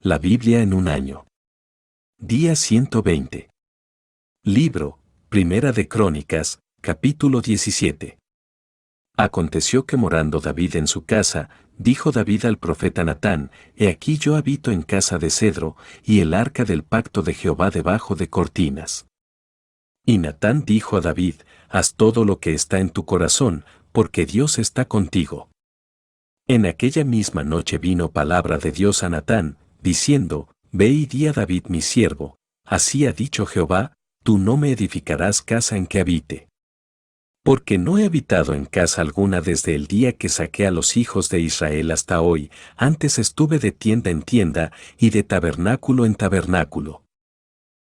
La Biblia en un año. Día 120. Libro, Primera de Crónicas, capítulo 17. Aconteció que morando David en su casa, dijo David al profeta Natán: He aquí yo habito en casa de cedro, y el arca del pacto de Jehová debajo de cortinas. Y Natán dijo a David: Haz todo lo que está en tu corazón, porque Dios está contigo. En aquella misma noche vino palabra de Dios a Natán, diciendo: Ve y di a David mi siervo, así ha dicho Jehová, tú no me edificarás casa en que habite. Porque no he habitado en casa alguna desde el día que saqué a los hijos de Israel hasta hoy, antes estuve de tienda en tienda y de tabernáculo en tabernáculo.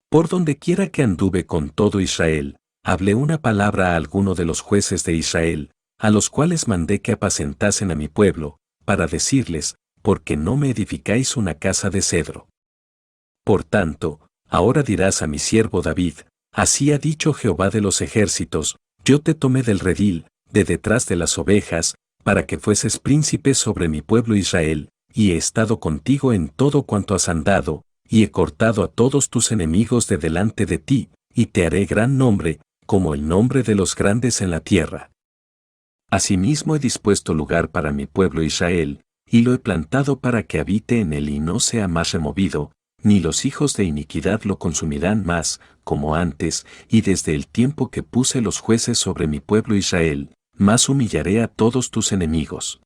Por donde quiera que anduve con todo Israel, hablé una palabra a alguno de los jueces de Israel, a los cuales mandé que apacentasen a mi pueblo, para decirles: ¿por qué no me edificáis una casa de cedro? Por tanto, ahora dirás a mi siervo David: Así ha dicho Jehová de los ejércitos: Yo te tomé del redil, de detrás de las ovejas, para que fueses príncipe sobre mi pueblo Israel, y he estado contigo en todo cuanto has andado, y he cortado a todos tus enemigos de delante de ti, y te haré gran nombre, como el nombre de los grandes en la tierra. Asimismo he dispuesto lugar para mi pueblo Israel, y lo he plantado para que habite en él y no sea más removido, ni los hijos de iniquidad lo consumirán más, como antes, y desde el tiempo que puse los jueces sobre mi pueblo Israel, más humillaré a todos tus enemigos.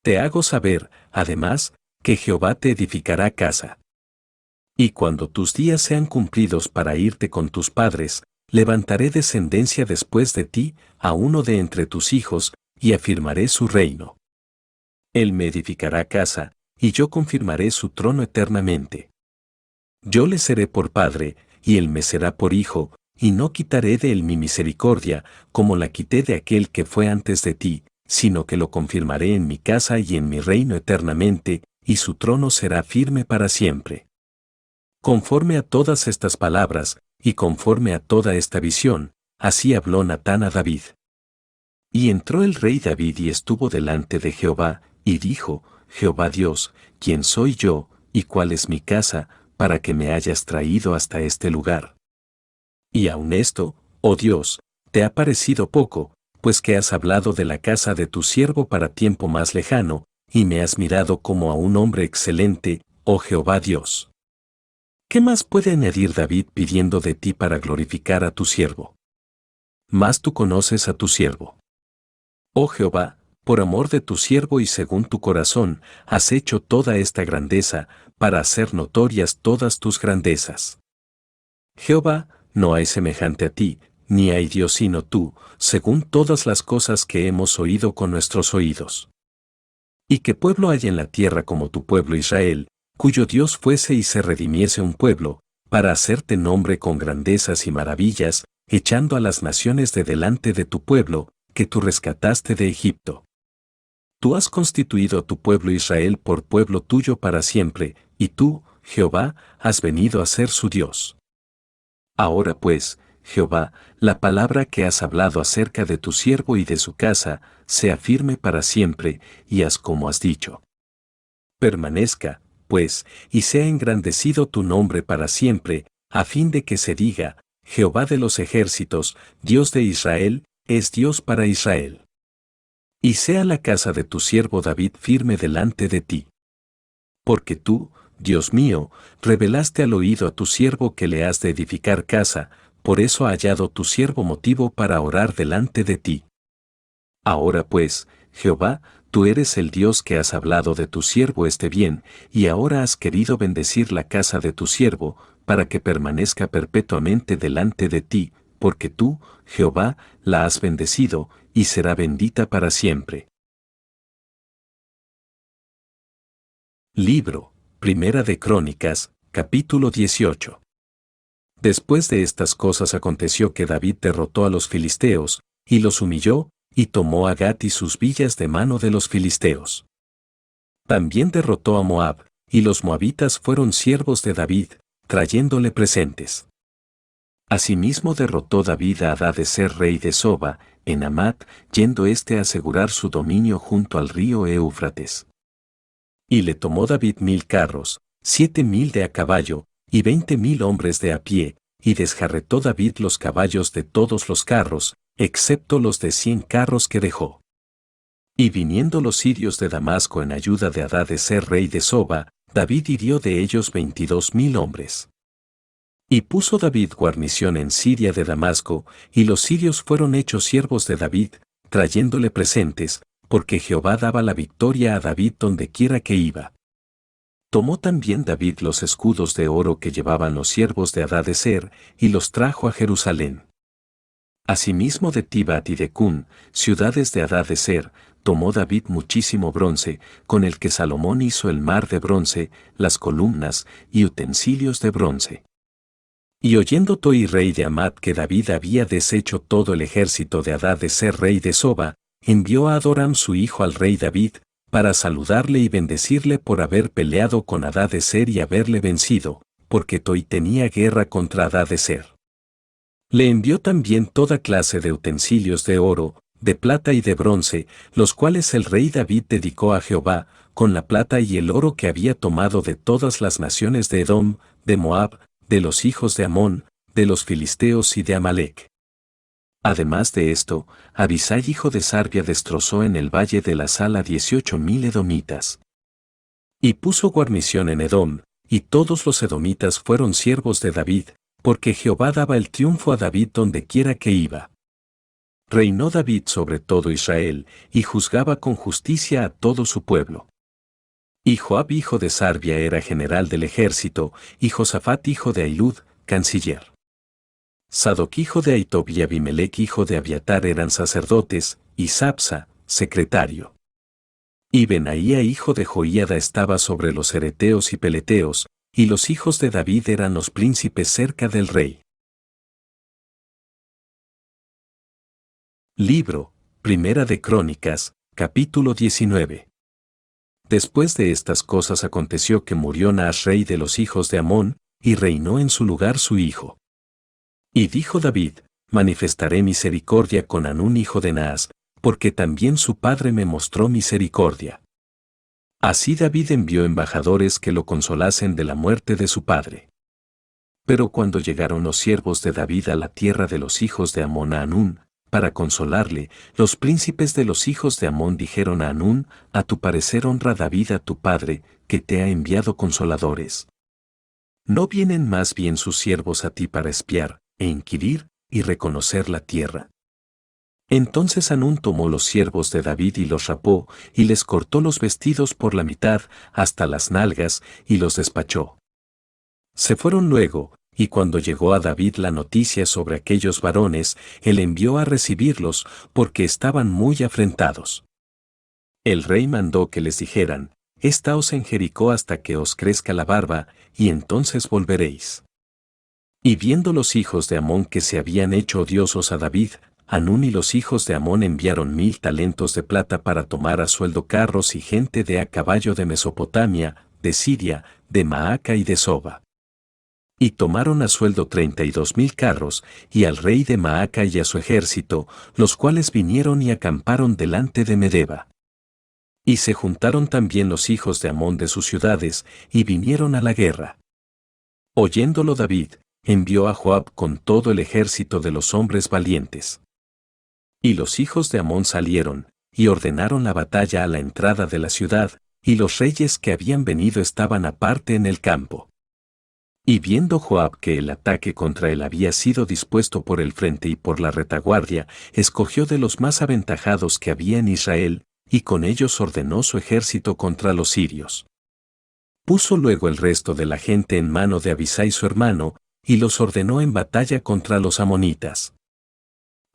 Te hago saber, además, que Jehová te edificará casa. Y cuando tus días sean cumplidos para irte con tus padres, levantaré descendencia después de ti, a uno de entre tus hijos, y afirmaré su reino. Él me edificará casa, y yo confirmaré su trono eternamente. Yo le seré por padre, y él me será por hijo, y no quitaré de él mi misericordia, como la quité de aquel que fue antes de ti, sino que lo confirmaré en mi casa y en mi reino eternamente, y su trono será firme para siempre. Conforme a todas estas palabras, y conforme a toda esta visión, así habló Natán a David. Y entró el rey David y estuvo delante de Jehová, y dijo: Jehová Dios, ¿quién soy yo, y cuál es mi casa, para que me hayas traído hasta este lugar? Y aun esto, oh Dios, te ha parecido poco, pues que has hablado de la casa de tu siervo para tiempo más lejano, y me has mirado como a un hombre excelente, oh Jehová Dios. ¿Qué más puede añadir David pidiendo de ti para glorificar a tu siervo? Mas tú conoces a tu siervo. Oh Jehová, por amor de tu siervo y según tu corazón, has hecho toda esta grandeza, para hacer notorias todas tus grandezas. Jehová, no hay semejante a ti, ni hay Dios sino tú, según todas las cosas que hemos oído con nuestros oídos. ¿Y qué pueblo hay en la tierra como tu pueblo Israel, cuyo Dios fuese y se redimiese un pueblo, para hacerte nombre con grandezas y maravillas, echando a las naciones de delante de tu pueblo, que tú rescataste de Egipto? Tú has constituido a tu pueblo Israel por pueblo tuyo para siempre, y tú, Jehová, has venido a ser su Dios. Ahora pues, Jehová, la palabra que has hablado acerca de tu siervo y de su casa, sea firme para siempre, y haz como has dicho. Permanezca, pues, y sea engrandecido tu nombre para siempre, a fin de que se diga: Jehová de los ejércitos, Dios de Israel, es Dios para Israel. Y sea la casa de tu siervo David firme delante de ti. Porque tú, Dios mío, revelaste al oído a tu siervo que le has de edificar casa, por eso ha hallado tu siervo motivo para orar delante de ti. Ahora pues, Jehová, tú eres el Dios que has hablado de tu siervo este bien, y ahora has querido bendecir la casa de tu siervo, para que permanezca perpetuamente delante de ti, porque tú, Jehová, la has bendecido, y será bendita para siempre. Libro, Primera de Crónicas, capítulo 18. Después de estas cosas aconteció que David derrotó a los filisteos, y los humilló, y tomó a Gat y sus villas de mano de los filisteos. También derrotó a Moab, y los moabitas fueron siervos de David, trayéndole presentes. Asimismo derrotó David a Hadadezer rey de Soba, en Amat, yendo éste a asegurar su dominio junto al río Éufrates. Y le tomó David 1000 carros, 7,000 de a caballo, y 20,000 hombres de a pie, y desjarretó David los caballos de todos los carros, excepto los de 100 carros que dejó. Y viniendo los sirios de Damasco en ayuda de Hadadezer rey de Soba, David hirió de ellos 22,000 hombres. Y puso David guarnición en Siria de Damasco, y los sirios fueron hechos siervos de David, trayéndole presentes, porque Jehová daba la victoria a David donde quiera que iba. Tomó también David los escudos de oro que llevaban los siervos de Hadadezer, y los trajo a Jerusalén. Asimismo de Tibat y de Cun, ciudades de Hadadezer, tomó David muchísimo bronce, con el que Salomón hizo el mar de bronce, las columnas y utensilios de bronce. Y oyendo Toi rey de Amat que David había deshecho todo el ejército de Hadadezer rey de Soba, envió a Adoram su hijo al rey David, para saludarle y bendecirle por haber peleado con Hadadezer y haberle vencido, porque Toi tenía guerra contra Hadadezer. Le envió también toda clase de utensilios de oro, de plata y de bronce, los cuales el rey David dedicó a Jehová, con la plata y el oro que había tomado de todas las naciones de Edom, de Moab, de los hijos de Amón, de los filisteos y de Amalec. Además de esto, Abisai hijo de Sarbia destrozó en el valle de la Sala 18,000 edomitas. Y puso guarnición en Edom, y todos los edomitas fueron siervos de David, porque Jehová daba el triunfo a David donde quiera que iba. Reinó David sobre todo Israel, y juzgaba con justicia a todo su pueblo. Y Joab hijo de Sarbia era general del ejército, y Josafat hijo de Ahilud, canciller. Sadoc hijo de Ahitob y Abimelech hijo de Abiatar eran sacerdotes, y Sapsa, secretario. Y Benaía hijo de Joiada estaba sobre los hereteos y peleteos, y los hijos de David eran los príncipes cerca del rey. Libro, Primera de Crónicas, capítulo 19. Después de estas cosas aconteció que murió Naas rey de los hijos de Amón, y reinó en su lugar su hijo. Y dijo David, manifestaré misericordia con Hanún hijo de Naas, porque también su padre me mostró misericordia. Así David envió embajadores que lo consolasen de la muerte de su padre. Pero cuando llegaron los siervos de David a la tierra de los hijos de Amón a Hanún, para consolarle, los príncipes de los hijos de Amón dijeron a Hanún, a tu parecer honra David a tu padre, que te ha enviado consoladores. ¿No vienen más bien sus siervos a ti para espiar, e inquirir, y reconocer la tierra? Entonces Hanún tomó los siervos de David y los rapó, y les cortó los vestidos por la mitad, hasta las nalgas, y los despachó. Se fueron luego, y cuando llegó a David la noticia sobre aquellos varones, él envió a recibirlos, porque estaban muy afrentados. El rey mandó que les dijeran, estaos en Jericó hasta que os crezca la barba, y entonces volveréis. Y viendo los hijos de Amón que se habían hecho odiosos a David, Hanún y los hijos de Amón enviaron 1,000 talentos de plata para tomar a sueldo carros y gente de a caballo de Mesopotamia, de Siria, de Maaca y de Soba. Y tomaron a sueldo 32,000 carros, y al rey de Maaca y a su ejército, los cuales vinieron y acamparon delante de Medeba. Y se juntaron también los hijos de Amón de sus ciudades, y vinieron a la guerra. Oyéndolo David, envió a Joab con todo el ejército de los hombres valientes. Y los hijos de Amón salieron, y ordenaron la batalla a la entrada de la ciudad, y los reyes que habían venido estaban aparte en el campo. Y viendo Joab que el ataque contra él había sido dispuesto por el frente y por la retaguardia, escogió de los más aventajados que había en Israel, y con ellos ordenó su ejército contra los sirios. Puso luego el resto de la gente en mano de Abisai su hermano, y los ordenó en batalla contra los amonitas.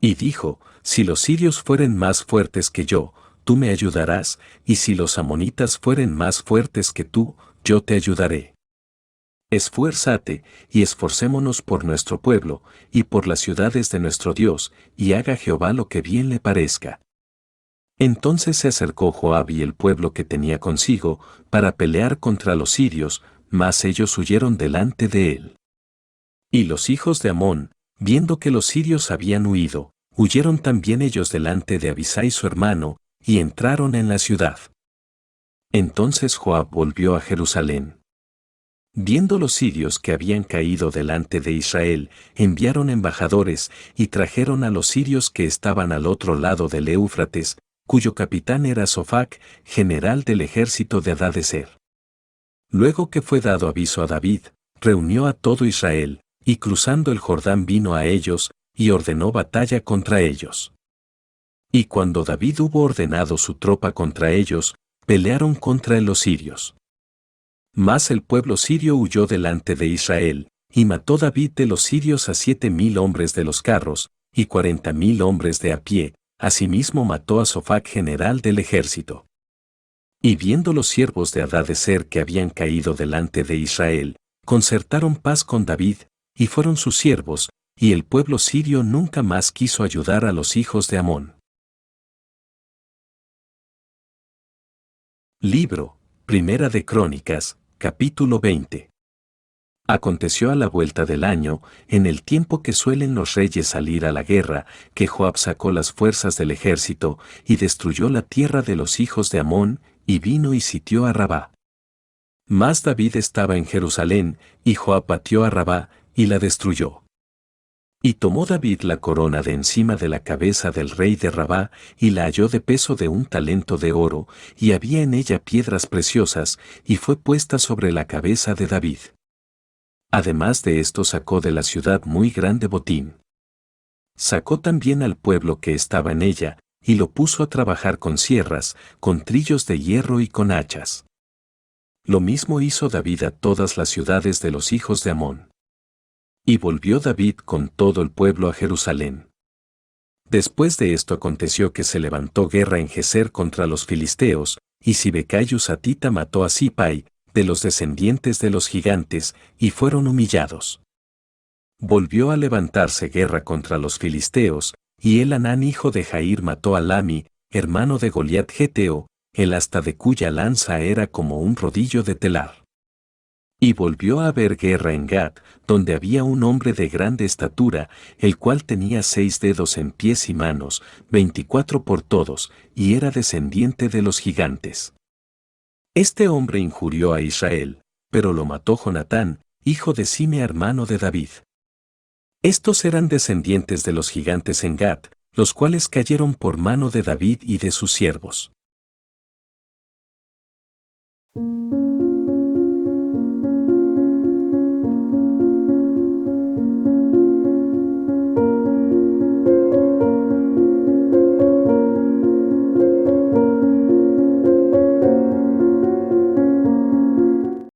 Y dijo, si los sirios fueren más fuertes que yo, tú me ayudarás, y si los amonitas fueren más fuertes que tú, yo te ayudaré. Esfuérzate, y esforcémonos por nuestro pueblo, y por las ciudades de nuestro Dios, y haga Jehová lo que bien le parezca. Entonces se acercó Joab y el pueblo que tenía consigo, para pelear contra los sirios, mas ellos huyeron delante de él. Y los hijos de Amón, viendo que los sirios habían huido, huyeron también ellos delante de Abisai su hermano, y entraron en la ciudad. Entonces Joab volvió a Jerusalén. Viendo los sirios que habían caído delante de Israel, enviaron embajadores y trajeron a los sirios que estaban al otro lado del Éufrates, cuyo capitán era Sofac, general del ejército de Hadadezer. Luego que fue dado aviso a David, reunió a todo Israel, y cruzando el Jordán vino a ellos, y ordenó batalla contra ellos. Y cuando David hubo ordenado su tropa contra ellos, pelearon contra los sirios. Mas el pueblo sirio huyó delante de Israel, y mató David de los sirios a 7,000 hombres de los carros, y 40,000 hombres de a pie, asimismo mató a Sofac general del ejército. Y viendo los siervos de Hadadezer que habían caído delante de Israel, concertaron paz con David, y fueron sus siervos, y el pueblo sirio nunca más quiso ayudar a los hijos de Amón. Libro, Primera de Crónicas, capítulo 20. Aconteció a la vuelta del año, en el tiempo que suelen los reyes salir a la guerra, que Joab sacó las fuerzas del ejército, y destruyó la tierra de los hijos de Amón, y vino y sitió a Rabá. Mas David estaba en Jerusalén, y Joab batió a Rabá, y la destruyó. Y tomó David la corona de encima de la cabeza del rey de Rabá, y la halló de peso de 1 talento de oro, y había en ella piedras preciosas, y fue puesta sobre la cabeza de David. Además de esto sacó de la ciudad muy grande botín. Sacó también al pueblo que estaba en ella, y lo puso a trabajar con sierras, con trillos de hierro y con hachas. Lo mismo hizo David a todas las ciudades de los hijos de Amón. Y volvió David con todo el pueblo a Jerusalén. Después de esto aconteció que se levantó guerra en Geser contra los filisteos, y Sibecaius Hatita mató a Sipai, de los descendientes de los gigantes, y fueron humillados. Volvió a levantarse guerra contra los filisteos, y Elhanán hijo de Jair mató a Lami, hermano de Goliat Geteo, el asta de cuya lanza era como un rodillo de telar. Y volvió a haber guerra en Gad, donde había un hombre de grande estatura, el cual tenía 6 dedos en pies y manos, 24 por todos, y era descendiente de los gigantes. Este hombre injurió a Israel, pero lo mató Jonatán, hijo de Simea hermano de David. Estos eran descendientes de los gigantes en Gad, los cuales cayeron por mano de David y de sus siervos.